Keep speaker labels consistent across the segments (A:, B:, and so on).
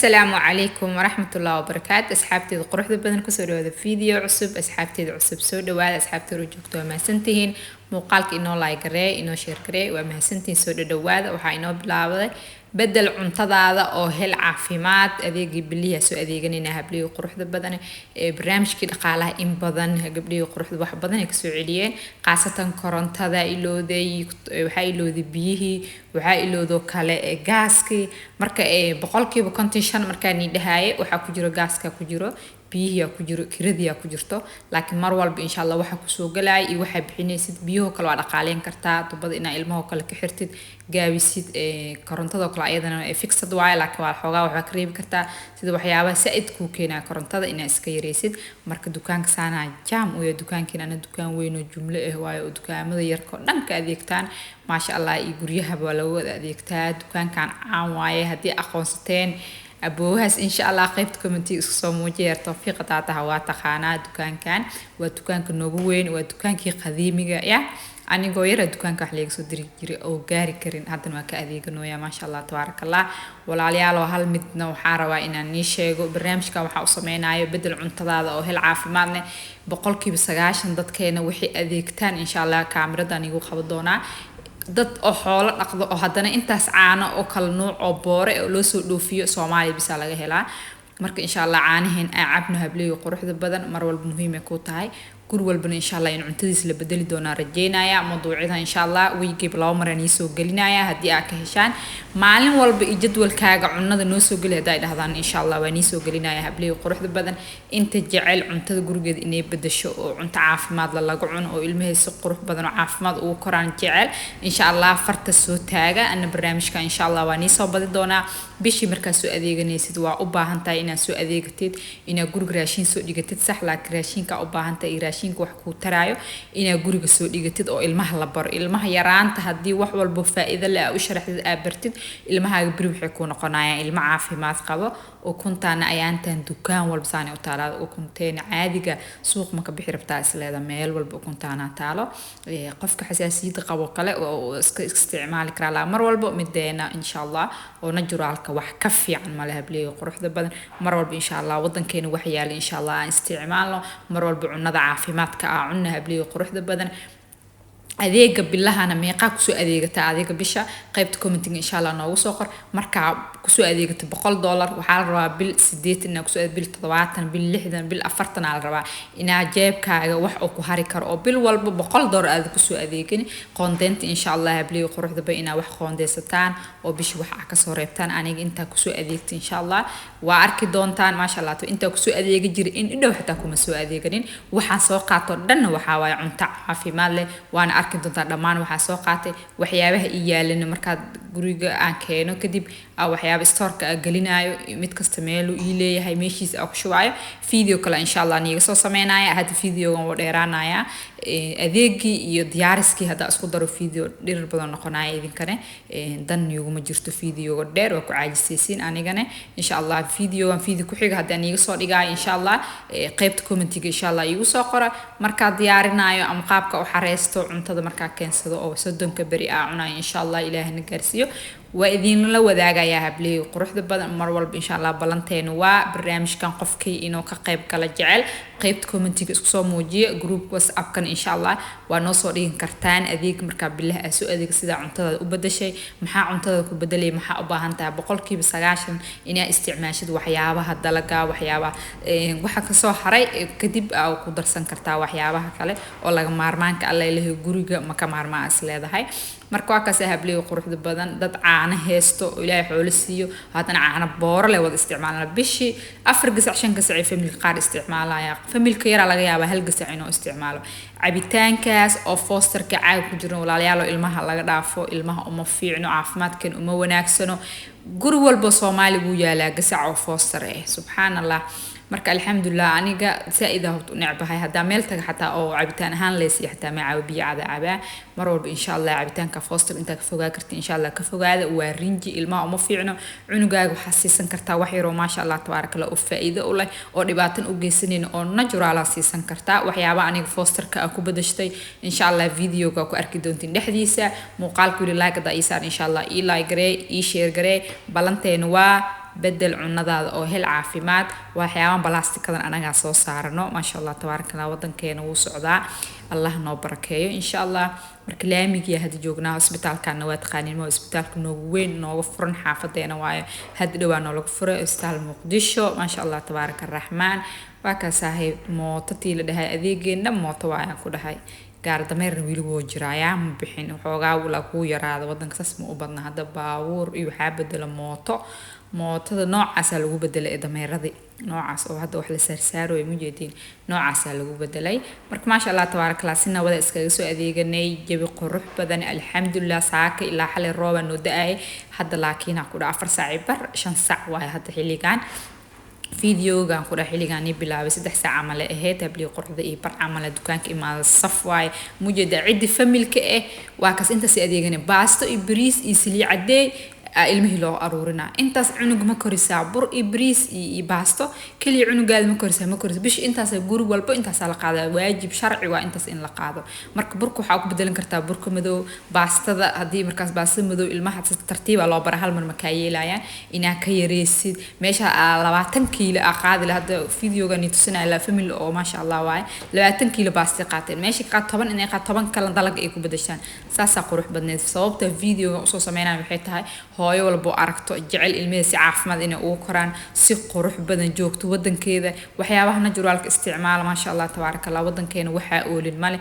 A: السلام عليكم ورحمة الله وبركاته. أصحابتي القروح بدن كسر هذا فيديو عصب. أصحابتي العصب سود وهذا أصحابتي رجعتوا ما سنتين muuqaalka inoo like garee inoo share garee waa mahadsantiin soo dhawaada waxaa inoo bilaabay bedel cuntadaada oo hel caafimaad adeegii biliya soo adeeganina habliyo quruxda badan ee barnaamijkii dhaqaalaha in badan gabdhiyo quruxda wax badan ay ka soo celiyeen qaasatan korontada ilooday waxa ilooday biyihii waxa iloodo kale ee gaaskii marka boqolkiiba 55 marka ni dhahaye waxa ku jiro gaaska ku jiro biyaha ku jiro kiradiya ku jirto laakiin mar walba insha Allah waxa ku soo galay iyo waxa bixinaysid biyaha kale waa dhaqaaleyn kartaa tubada ina ilmaha kale ka xirtid gaabisid korontada kale ayadana fixed way laakiin waa xogaa waxa ka reebi kartaa sida waxyaabaha saaid ku keenaa korontada ina iska yareysid marka dukaanka saana jam oo dukaankiina ana dukaan weyn oo jumle ah waayo dukaamada yarko dhanka adeegtaan ma sha Allah iyo guryaha waa lagu adeegtaa dukaankan caan waaye hadii aqoonsateen أبوهاس إن شاء الله قيبت كومنتي إسقسام وجير توفيق تعتها واتخانة دكان كان ودكان كنوبوين ودكان كي قديمي يا أنا جويرة دكان كحليك صدري جري أو جاري كرين هذا ما كأذيك نويا ما شاء الله تبارك الله ولا عليه على هالمتنا وحارة إن نيشة برنامج كوحة وصمينا أيه بدل عنتظار أو هالعافية معنا بقولك بسجاش ندت كينا وحي أذيكتان إن شاء الله كاميرا داني جو خبضونا dad oo xoolo dhaqdo oo hadana intaas caano oo kala nooc oo boore oo loo soo dhoofiyo Soomaaliya bisa laga helaa marka insha Allah caanahan ay cabno hableeyo quruxda badan mar walba muhiim ay ku tahay guri walbana insha Allah in cuntadiisa la bedeli doona rajeynaya mawduucida insha Allah weeygiib laba mar aan soo gelinaya hadii aad ka heshaan maalin walba iyo jadwalkaaga cunnada noo soo gali haday dhahdaan insha Allah waan soo gelinaya hableeyo quruxda badan inta jecel cuntada gurigeeda inay bedesho oo cunto caafimaad la lagu cuno oo ilmaheesa qurux badan oo caafimaad ugu koraan jecel insha Allah farta soo taaga ana barnaamijka insha Allah waan soo badi doona bishii markaa soo adeeganaysid waa u baahan tahay inaad soo adeegatid inaad guriga raashin soo dhigatid sax laakiin raashinka u baahan tahay raashinka wax ku taraayo inaad guriga soo dhigatid oo ilmaha la baro ilmaha yaraanta hadii wax walba faa'iido leh u sharaxdid aad bartid ilmaha bari waxay ku noqonayaan ilma caafimaad qabo oo kuntaana ayaantan dukaan walba saanay u taalaad oo kunteen caadiga suuq ma ka bixi rabtaa isleeda meel walba kuntaana taalo qofka xasaasiyad qabo kale oo iska isticmaali kara la mar walba mideena insha Allah oo naturalka wax ka fiican ma laha bliyo quruxda badan mar walba insha Allah wadankeena wax yaal insha Allah aan isticmaalno mar walba cunnada caafimaadka ah cunnaha bliyo quruxda badan adeega bilahana meeqa ku soo adeegata adeega bisha qaybta commenting insha Allah noogu soo qor marka ku soo adeegata $100 waxa la rabaa bil 8 ina ku soo bil 70 bil 60 bil 40 la rabaa ina jeebkaaga wax oo ku hari karo oo bil walba $100 aad ku soo adeegin content insha Allah habliyo quruxda ba ina wax qoondeysataan oo bishi wax ka soo reebtaan aniga inta ku soo adeegta insha Allah waa arki doontaan ma sha Allah inta ku soo adeegi jir in idhow xitaa kuma soo adeeganin waxa soo qaato dhan waxa waay cunto caafimaad leh waana arki doontaa dhamaan waxa soo qaatay waxyaabaha iyaalina marka guriga aan keeno kadib waxyaabo store-ka galinayo mid kasta meel uu leeyahay meeshiisa ku shubayo video kale insha Allah niga soo sameynaya hada video-gan oo dheeraanaya adeegi iyo diyaariskii hada isku daro video dhirir badan noqonaya idinkana dan iyagu ma jirto video dheer oo ku caajisaysiin anigana insha Allah video ku xiga hada niga soo dhigay insha Allah qaybta commentiga insha Allah igu soo qora marka diyaarinayo ama qaabka u xareysto cuntada marka keensado oo soddonka bari cunay insha Allah ilaahna gaarsiyo وإذن لا وداعا يا هبلي قروح دبّا مرة إن شاء الله بلنتين وبرنامج كان قفكي إنه كقيب كلا جعل قيبت كومنتي إسقسو موجي جروب واتساب كان إن شاء الله ونوصلين كرتان أذيك مركب بالله أسوء أذيك سيدا عنتظر وبدأ شيء محا عنتظر كبدلي محا أباها أنت بقول كي بسجاشن إني استعماشد وحيابها الدلقة وحيابها وحكي صو حري كدب أو قدر سنكرتا وحيابها كله ولا مارمان كالله اللي هو جروجا ما كمارمان أصله هذا هاي marka waa ka sahablay quruxda badan dad caana heesto ilaahay xoolo siiyo hadana caana boor leh wada isticmaalna bishi 4 gasac 5 gasac family qaar isticmaalaya familka yara laga yaabaa hal gasac inuu isticmaalo cabitaankaas oo fosterka caag ku jiro walaalayaal ilmaha laga dhaafo ilmaha uma fiicno caafimaadkan uma wanaagsano guri walba Soomaali buu yaalaa gasac oo foster subhanallah marka alxamdulillah aniga saa'ida u necbahay hada meel taga xataa oo cabitaan ahaan leesii xataa ma caawibiya caba mar walba insha Allah cabitaanka foster inta ka fogaa karti insha Allah ka fogaada waa rinji ilmaha uma fiicno cunugaaga waxa siisan kartaa wax yar oo ma sha Allah tabaaraka Allah oo faa'iido u leh oo dhibaatan u geysaneen oo natural siisan kartaa waxyaabo aniga fosterka ku badashtay insha Allah video-ga ku arki doontiin dhexdiisa muuqaalku like da isaan insha Allah like garee share garee balanteen waa bedel cunadaada oo hel caafimaad waxyaabahan balaastikadan anaga soo saarano ma sha Allah tabaarakallah wadankeena wuu socdaa Allah noo barakeeyo insha Allah marka laamiga hadda joognaa isbitaalkana waa taqaaniin ma isbitaalka noogu weyn nooga furan xaafadeena waayo hadda dhawaan oo lagu furay isbitaal Muqdisho ma sha Allah tabaaraka rahmaan waa ka saaxiib mooto tii la dhahay adeegeena mooto waa ku dhahay gaar dameer wiil wuu jiraayaa ma bixin waxoogaa lagu yaraado wadanka saas ma u badna hadda baabuur iyo waxa bedela mootada noocaas lagu bedelay dameeradii noocaas oo hadda wax la saarsaaro ay mujeedin noocaas lagu bedelay marka ma sha Allah tabaarakallah sina wada iskaga soo adeeganay jabi qurux badan alxamdulillah saaka ilaa xalay roob noo da'ay hadda laakiin ku dhaa 4 saac bar 5 saac waay hadda xilligan فيديوغان كودا xiligaani bilaabay 3 saac amal ahayd habli qorxda iyo bar amal dukaanka imaada saf waay mujada cidi familka waa kas inta si adeegana baasto iyo bariis iyo saliid cadeey ilmihi loo aruurina intaas cunug ma korisaa bur iyo bariis iyo baasto kaliya cunugaad ma korisaa bish intaas guri walba intaas la qaado waajib sharci waa intaas in la qaado marka burku waxa ku bedelan kartaa burka madow baastada hadii markaas baastada madow ilmaha si tartiib ah loo bara hal mar ma ka yeelayaan ina ka yareysid meesha 20 kiilo qaadi la hada fiidiyoga ni tusinaa la family oo ma sha Allah waay 20 kiilo baasti qaateen meesha ka 10 inay qaad 10 kala dalag ay ku bedeshaan saasa qurux badneed sababta fiidiyoga soo sameynaa waxay tahay hooyo walbo aragto jecel ilmaha si caafimaad inay ugu koraan si qurux badan joogto wadankeeda waxyaabaha naturalka isticmaal ma sha Allah tabaarakallah wadankeena waxa oolin male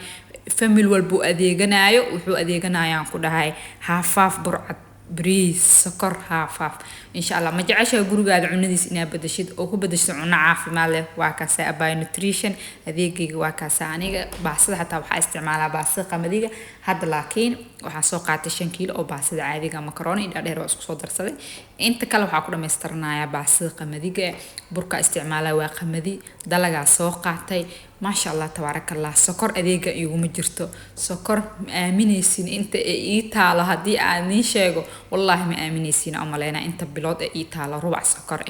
A: family walbo adeeganayo wuxuu adeeganayaan ku dhahay haafaaf burcad بريس سكر هافاف إن شاء الله ما جعش جروج هذا عندي إنها بدشيد أو هو بدش عنا عافي ماله وكاسة أباي نوتريشن هذيك وكاسة أنا بعصد حتى بح استعمالها بعصد قمدية هذا لكن وحسوق 10 كيلو أو بعصد عادي كمكرونة إذا ده رأس صدر صدق أنت كلو حاكل مسترنا يا بعصد قمدية بركة استعمالها وقمدي دلجة سوق عتي ما شاء الله تبارك الله سكر أديك يوم جرتو سكر آمنيسين أنت إيطالة هدي أني شيء والله ما آمنيسين أمالنا أنت بلاد إيطالة ربع سكر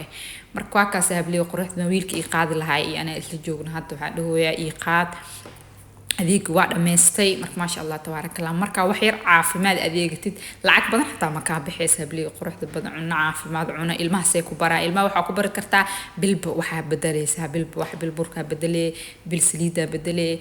A: مركوا كسب لي وقرح نويلك إيقاد لهاي أنا الجوجن هذا هذا هو إيقاد أديك واحد مستي ما شاء الله تبارك الله مركا وحير عافيماد أديكتد لعك بدن حتى ما كان بحيس هبلي قروح بدن عنا عافيماد عنا إلما سيكو برا إلما وحا كبر كرتا بالب وحا بدليسها بالب وحا بالبركة بدلي بالسليدة بدلي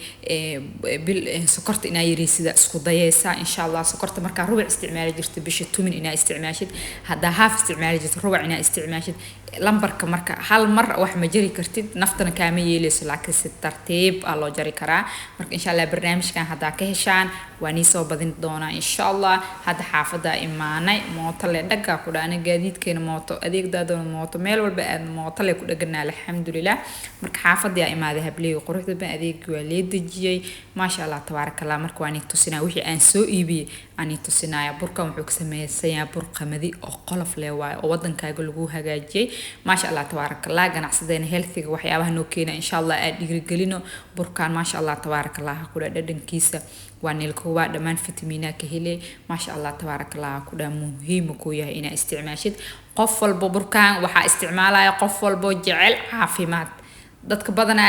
A: بالسكرت إنا يريسيدا اسكو ضيسا إن شاء الله سكرت مركا ربع استعمالي جرت بشي تومن إنا استعماشد هذا هاف استعمالي جرت ربع إنا استعماشد لمبرك مركا هل مرة واحد ما جري كرتيد نفتنا كامل يليس العكس الترتيب الله جري كرا مركا إن شاء الله برنامج كان هذا كهشان وانيسو بدين دونا إن شاء الله هذا حافظة إيماني موطلة دقا كده أنا جديد كين موطو أديك دادون موطو ميل والبقى موطلة كده قلنا الحمد لله مركا حافظة إيمان ذهب لي وقروح دبا أديك وليد جي ما شاء الله تبارك الله مركا واني تسينا وحي أنسو إيبي أني تسينا يا بركا وحوك سميسيا بركا مدي أو قلف لواي وودن كايقلقوها جاجي ما شاء الله تبارك الله قناع صدين هيلثي وحيابها نوكينا إن شاء الله أديك قلينو بركان ما شاء الله تبارك الله كده ددن كيسة وانيلكوا دمان فيتامينا كهلي ما شاء الله تبارك الله كده مهم كويه إنا استعماشد قفل ببركان وحا استعمالها قفل بجعل عافيمات dadka badana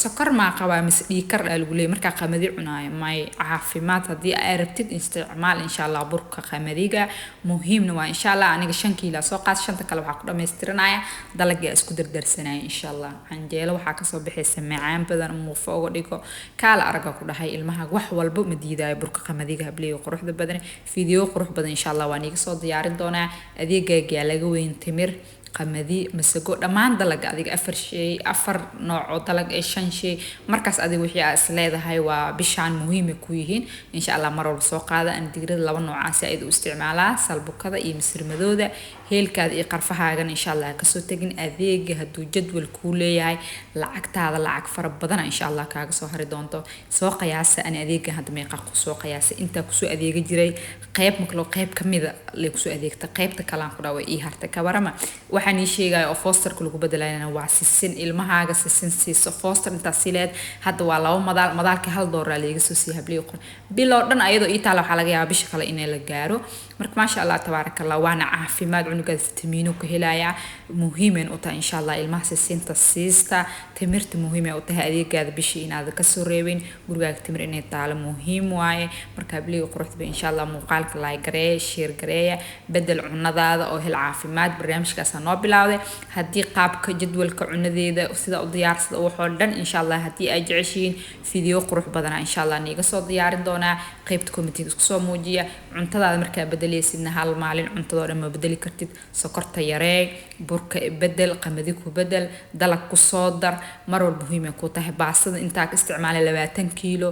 A: sokor ma qaba mis dhiikar lagu leeyahay marka qamadi cunaaya may caafimaad hadii ay rabtid isticmaal insha Allah burka qamadiga muhiimna waa insha Allah aniga 5 kiilo soo qaad shanta kale waxa ku dhameystiranaaya dalaga isku dardarsanaya insha Allah anjeelo waxa ka soo bixaysa macaan badan muufa uga dhigo kala araga ku dhahay ilmaha wax walba ma diidayo burka qamadiga hablay quruxda badan video qurux badan insha Allah waan iga soo diyaarin doonaa adeegayga laga weyn timir قمدي مسجو دمان دلق أديك أفر نوع دلق إيشان شيء مركز أديك وحياة سلادة هاي وبشان مهم كويهين إن شاء الله مرة السوق هذا أن تقدر لو نوع سائد واستعمالها سلبو كذا يمسر مدودة هيل كذا يقرفها إن شاء الله كسو تجن أديك هدو جدول كولي هاي لعقت هذا لعق فرب بدنا إن شاء الله كاغسو هردونتو سوق ياسة أنا أديك هاد ميقا سوق ياسة أنت كسو أديك جري قيب مكلو قيب كميدا اللي كسو أديك تقيب تكلام كذا وإيه هرتك برما waxaan sheegay oo fosterka lagu bedelayna waa sisin ilmahaaga sisin siiso foster inta sileed hadda waa laba madaalka $1 la iga soo sii habliyo qor bilo dhan ayadoo Italy waxa laga yaabaa bisha kale in la gaaro marka maasha allah tabaaraka allah waana caafimaad cunugaada fitamiino ka helaya muhiimeen u tahay insha allah ilmaha siinta siista timirta muhiimay u tahay adeegaada bishii inaad ka soo reebin gurigaaga timir inay taalo muhiim waaye marka habliga quruxda insha allah muuqaalka like gareeya share gareeya bedel cunadaada oo hel caafimaad barnaamijkaas noo bilowday haddii qaabka jadwalka cunadeeda sida u diyaarsada waxoo dhan insha allah haddii ay jeceshiin video qurux badan insha allah niga soo diyaarin doonaa qaybta commentiga isku soo muujiya cuntadaada markaa bedeleysidna hal maalin cuntadoo dhan ma bedeli kartid sokorta yaree burka bedel qamadi ku bedel dalag ku soo dar mar walba muhiim ku tahay baastada intaa ka isticmaalay 20 kiilo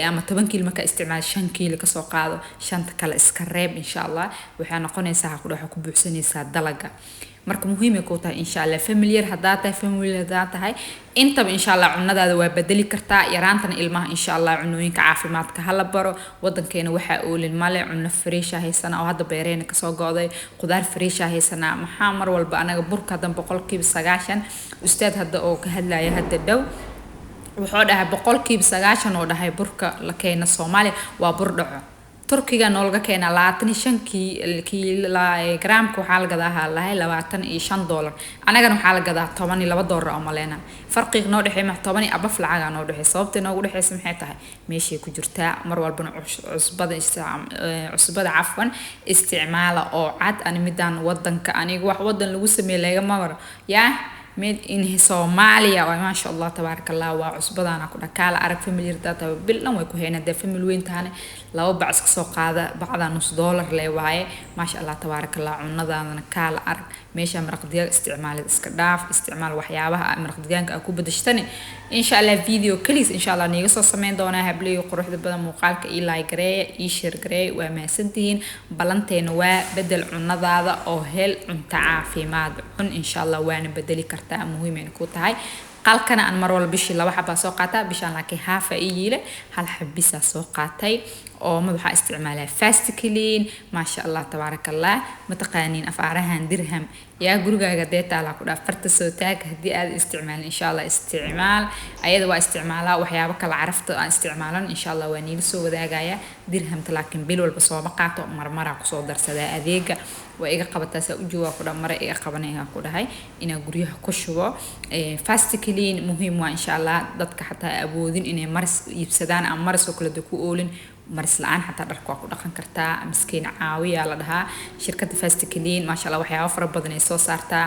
A: ama 10 kiilo marka isticmaal 5 kiilo ka soo qaado shanta kale iska reeb insha allah waxay noqonaysaa ku buuxsanaysaa dalaga marka muhiim ku tahay insha allah familiar hadaa tahay intaba insha allah cunadaada waa bedeli kartaa yaraantana ilmaha insha allah cunooyinka caafimaadka hala baro wadankeena waxa oolin male cunno fresh ah haysana oo hadda beereena ka soo go'day qudaar fresh ah haysana maxaa mar walba anaga burka dan 90% ustaad hadda oo ka hadlaya hadda dhow wuxuu dhahay 90% oo dhahay burka la keena Soomaaliya waa bur dhaco Turkiga noolga keena 25 gramka waxaa la gadaa $25 anagana waxaa la gadaa $12 oo maleena farqiga noo dhaxay ma 10 abaf lacag noo dhaxay sababta noogu dhaxaysa maxay tahay meeshii ku jirtaa mar walbana cusbada cafwan isticmaala oo cad ani midaan wadanka aniga wax wadan lagu sameeyay laga mar yaa made in Somalia waa ma sha Allah tabarakallah waa cusbadana ku dhakaala arag familiar data bilan way ku heena family weyn taane laba bacs ka soo qaada bacda $1 lee waaye ma sha Allah tabarakallah cunadaadana kaala arag meesha maraq digaag isticmaal iska dhaaf isticmaal waxyaabaha maraq digaaga ku badashtani insha Allah video kaliis insha Allah niga soo sameyn doona habliyo quruxda badan muuqaalka ii like gareey ii share gareey waa mahadsantihiin balanteena waa bedel cunadaada oo hel cunto caafimaad cun insha Allah waana bedeli kartaa muhiimeen ku tahay qalkana aan mar walba bishii laba xabba soo qaataa bishaan laakiin haafa iile hal xabisa soo qaatay oo ma waxa isticmaalaa fast clean ma sha Allah tabarakallah mataqaaniin afaarahan dirham yaa gurigaaga deeta la ku dhafarta soo taag hadii aad isticmaal insha Allah isticmaal ayada waa isticmaalaa waxyaabo kala carafta aan isticmaalan insha Allah waa niil soo wadaagaya dirhamta laakiin bil walba soo qaato marmara ku soo darsada adeega waa iga qabataa u jooga ku dhamar iga qabanaya ku dhahay ina guriyaha ku shubo fast clean muhiim waa insha Allah dadka xataa awoodin inay maris iibsadaan ama maris oo kala ku oolin maris la'aan xataa dharka waa ku dhaqan kartaa miskiin caawiya la dhahaa shirkadda fast clean ma sha Allah waxyaabo fara badan ay soo saartaa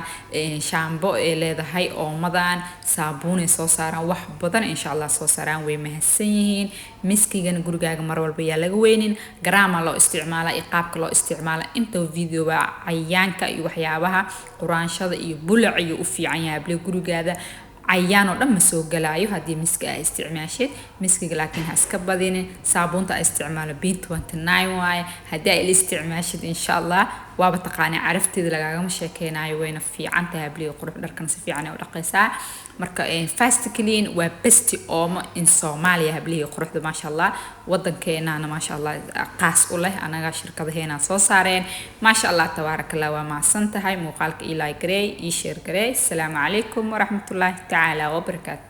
A: shaambo ee leedahay oo madan saabuun ay soo saaraan wax badan insha Allah soo saaraan way mahadsan yihiin miskigan gurigaaga mar walba yaa laga weynin garaama loo isticmaala iyo qaabka loo isticmaala inta video ba cayaanka iyo waxyaabaha quraanshada iyo bulac iyo u fiican yahay gurigaada عيانو دم سو غلايو هدي مسك استعماشيد مسك لكن هسك بدين صابونتا استعمال بين 29 واي هدي الاستعماشيد ان شاء الله وابا تقاني عرفتي لغاغا مشاكينايو وين في عنتها بلي قروح دharkan si fiican ay u dhaqaysaa marka fast clean waa best omo in Soomaaliya habliyo quruxda ma sha Allah wadankeena ma sha Allah qaas u leh anaga shirkadaheena soo saareen ma sha Allah tabarakallah waa maasantahay muuqaalka ii like gareey ii share gareey assalamu alaykum wa rahmatullahi ta'ala wa barakatuh